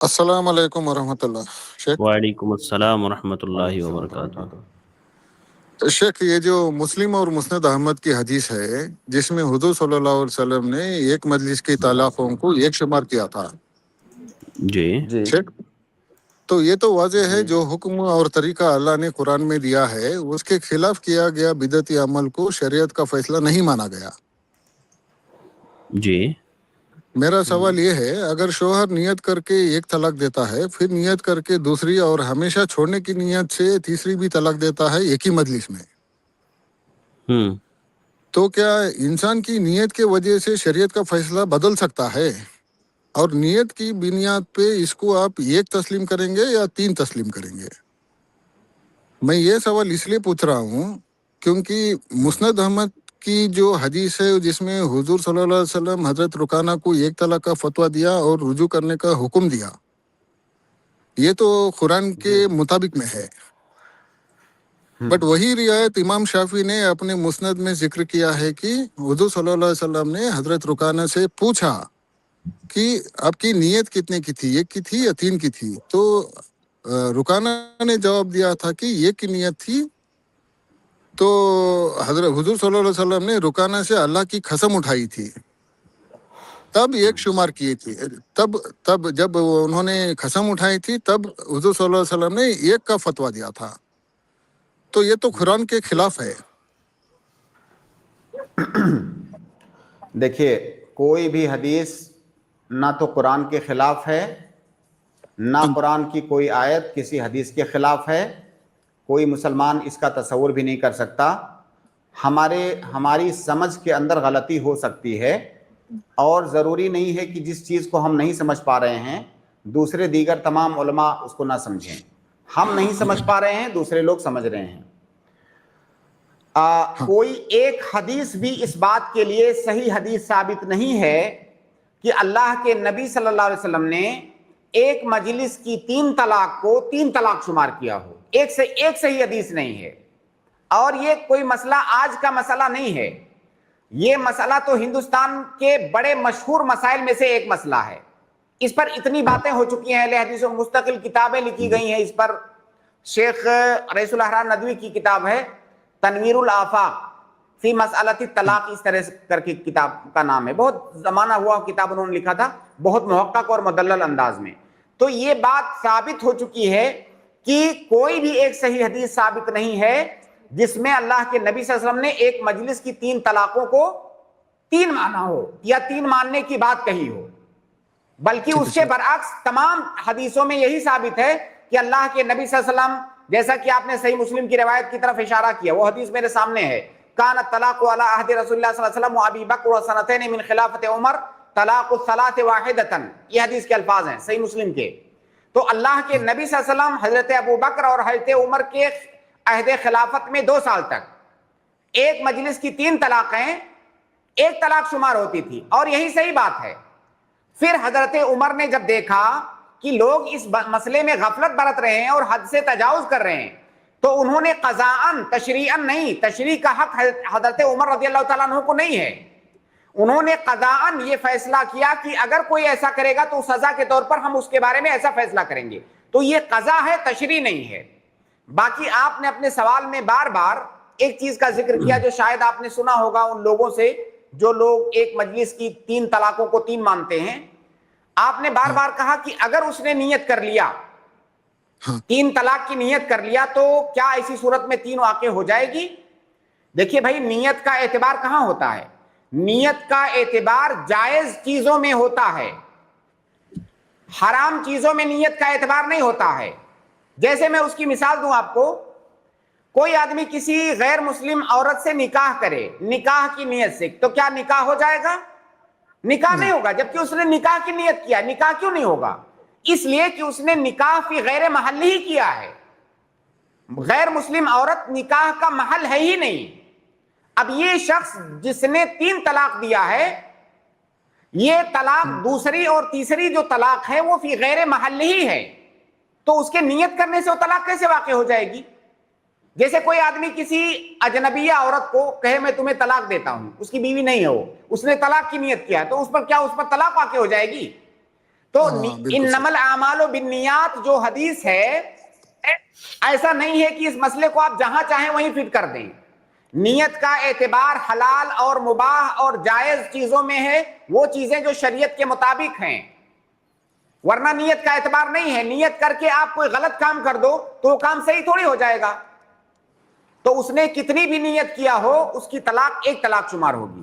السلام علیکم ورحمۃ اللہ شیخ۔ وعلیکم السلام ورحمۃ اللہ وبرکاتہ۔ شیخ، یہ جو مسلم اور مسند احمد کی حدیث ہے جس میں حضور صلی اللہ علیہ وسلم نے ایک مجلس کی طلاقوں کو ایک شمار کیا تھا، جی شیخ، تو یہ تو واضح ہے جو حکم اور طریقہ اللہ نے قرآن میں دیا ہے اس کے خلاف کیا گیا بدعتی عمل کو شریعت کا فیصلہ نہیں مانا گیا۔ جی میرا سوال یہ ہے، اگر شوہر نیت کر کے ایک طلاق دیتا ہے، پھر نیت کر کے دوسری اور ہمیشہ چھوڑنے کی نیت سے تیسری بھی طلاق دیتا ہے ایک ہی مجلس میں، ہوں تو کیا انسان کی نیت کے وجہ سے شریعت کا فیصلہ بدل سکتا ہے؟ اور نیت کی بنیاد پہ اس کو آپ ایک تسلیم کریں گے یا تین تسلیم کریں گے؟ میں یہ سوال اس لیے پوچھ رہا ہوں کیونکہ مسند احمد کی جو حدیث ہے جس میں حضور صلی اللہ علیہ وسلم حضرت رکانہ کو ایک طلاق کا فتویٰ دیا اور رجوع کرنے کا حکم دیا، یہ تو قرآن کے مطابق میں ہے، بٹ وہی روایت امام شافعی نے اپنے مسند میں ذکر کیا ہے کہ حضور صلی اللہ علیہ وسلم نے حضرت رکانہ سے پوچھا کہ آپ کی نیت کتنے کی تھی، ایک کی تھی یا تین کی تھی؟ تو رکانہ نے جواب دیا تھا کہ ایک کی نیت تھی، تو حضرت حضور صلی اللہ علیہ وسلم نے رکانہ سے اللہ کی قسم اٹھائی تھی، تب ایک شمار کیے تھے، تب جب انہوں نے قسم اٹھائی تھی تب حضور صلی اللہ علیہ وسلم نے ایک کا فتویٰ دیا تھا، تو یہ تو قرآن کے خلاف ہے۔ دیکھیے، کوئی بھی حدیث نہ تو قرآن کے خلاف ہے، نہ قرآن کی کوئی آیت کسی حدیث کے خلاف ہے۔ کوئی مسلمان اس کا تصور بھی نہیں کر سکتا۔ ہماری سمجھ کے اندر غلطی ہو سکتی ہے، اور ضروری نہیں ہے کہ جس چیز کو ہم نہیں سمجھ پا رہے ہیں دوسرے دیگر تمام علماء اس کو نہ سمجھیں۔ ہم نہیں سمجھ پا رہے ہیں، دوسرے لوگ سمجھ رہے ہیں۔ کوئی ایک حدیث بھی اس بات کے لیے صحیح حدیث ثابت نہیں ہے کہ اللہ کے نبی صلی اللہ علیہ وسلم نے ایک مجلس کی 3 طلاق کو 3 طلاق شمار کیا ہو۔ ایک صحیح حدیث نہیں ہے، اور یہ کوئی مسئلہ آج کا مسئلہ نہیں ہے، یہ مسئلہ تو ہندوستان کے بڑے مشہور مسائل میں سے ایک مسئلہ ہے۔ اس پر اتنی باتیں ہو چکی ہیں، اہل حدیثوں مستقل کتابیں لکھی گئی ہیں اس پر۔ شیخ رئیس الاحرار ندوی کی کتاب ہے تنویر الآفاق فی مسئلۃ الطلاق، اس طرح کر کے کتاب کا نام ہے، بہت زمانہ ہوا کتاب انہوں نے لکھا تھا، بہت محقق اور مدلل انداز میں۔ تو یہ بات ثابت ہو چکی ہے کہ کوئی بھی ایک صحیح حدیث ثابت نہیں ہے جس میں اللہ کے نبی صلی اللہ علیہ وسلم نے ایک مجلس کی 3 طلاقوں کو 3 مانا ہو یا 3 ماننے کی بات کہی ہو، بلکہ اس کے برعکس تمام حدیثوں میں یہی ثابت ہے کہ اللہ کے نبی صلی اللہ علیہ وسلم، جیسا کہ آپ نے صحیح مسلم کی روایت کی طرف اشارہ کیا، وہ حدیث میرے سامنے ہے، کان الطلاق علی عہد رسول اللہ صلی اللہ علیہ وسلم و ابی بکر و سنتین من خلافت عمر طلاق الثلاث واحدۃ، یہ حدیث کے الفاظ ہیں صحیح مسلم کے۔ تو اللہ کے نبی صلی اللہ علیہ وسلم، حضرت ابو بکر اور حضرت عمر کے عہد خلافت میں 2 سال تک ایک مجلس کی 3 طلاقیں ایک طلاق شمار ہوتی تھی، اور یہی صحیح بات ہے۔ پھر حضرت عمر نے جب دیکھا کہ لوگ اس مسئلے میں غفلت برت رہے ہیں اور حد سے تجاوز کر رہے ہیں، تو انہوں نے قضاءً، تشریعاً نہیں، تشریع کا حق حضرت عمر رضی اللہ تعالیٰ عنہ کو نہیں ہے، انہوں نے قضاءً یہ فیصلہ کیا کہ اگر کوئی ایسا کرے گا تو سزا کے طور پر ہم اس کے بارے میں ایسا فیصلہ کریں گے۔ تو یہ قضا ہے، تشریع نہیں ہے۔ باقی آپ نے اپنے سوال میں بار بار ایک چیز کا ذکر کیا جو شاید آپ نے سنا ہوگا ان لوگوں سے جو لوگ ایک مجلس کی 3 طلاقوں کو 3 مانتے ہیں۔ آپ نے بار بار کہا کہ اگر اس نے نیت کر لیا، 3 طلاق کی نیت کر لیا، تو کیا ایسی صورت میں 3 واقع ہو جائے گی؟ دیکھیے بھائی، نیت کا اعتبار کہاں ہوتا ہے؟ نیت کا اعتبار جائز چیزوں میں ہوتا ہے، حرام چیزوں میں نیت کا اعتبار نہیں ہوتا ہے۔ جیسے میں اس کی مثال دوں آپ کو، کوئی آدمی کسی غیر مسلم عورت سے نکاح کرے نکاح کی نیت سے، تو کیا نکاح ہو جائے گا؟ نکاح نہیں ہوگا، جبکہ اس نے نکاح کی نیت کیا۔ نکاح کیوں نہیں ہوگا؟ اس لیے کہ اس نے نکاح فی غیر محل ہی کیا ہے۔ غیر مسلم عورت نکاح کا محل ہے ہی نہیں۔ اب یہ شخص جس نے 3 طلاق دیا ہے، یہ طلاق دوسری اور تیسری جو طلاق ہے وہ فی غیر محل ہی ہے، تو اس کے نیت کرنے سے وہ طلاق کیسے واقع ہو جائے گی؟ جیسے کوئی آدمی کسی اجنبیہ عورت کو کہے میں تمہیں طلاق دیتا ہوں، اس کی بیوی نہیں ہے وہ، اس نے طلاق کی نیت کیا، تو اس پر کیا اس پر طلاق واقع ہو جائے گی؟ تو بالکل انما الاعمال بالنیات جو حدیث ہے، ایسا نہیں ہے کہ اس مسئلے کو آپ جہاں چاہیں وہیں فٹ کر دیں. نیت کا اعتبار حلال اور مباح اور جائز چیزوں میں ہے، وہ چیزیں جو شریعت کے مطابق ہیں، ورنہ نیت کا اعتبار نہیں ہے. نیت کر کے آپ کوئی غلط کام کر دو تو وہ کام صحیح تھوڑی ہو جائے گا. تو اس نے کتنی بھی نیت کیا ہو، اس کی طلاق ایک طلاق شمار ہوگی.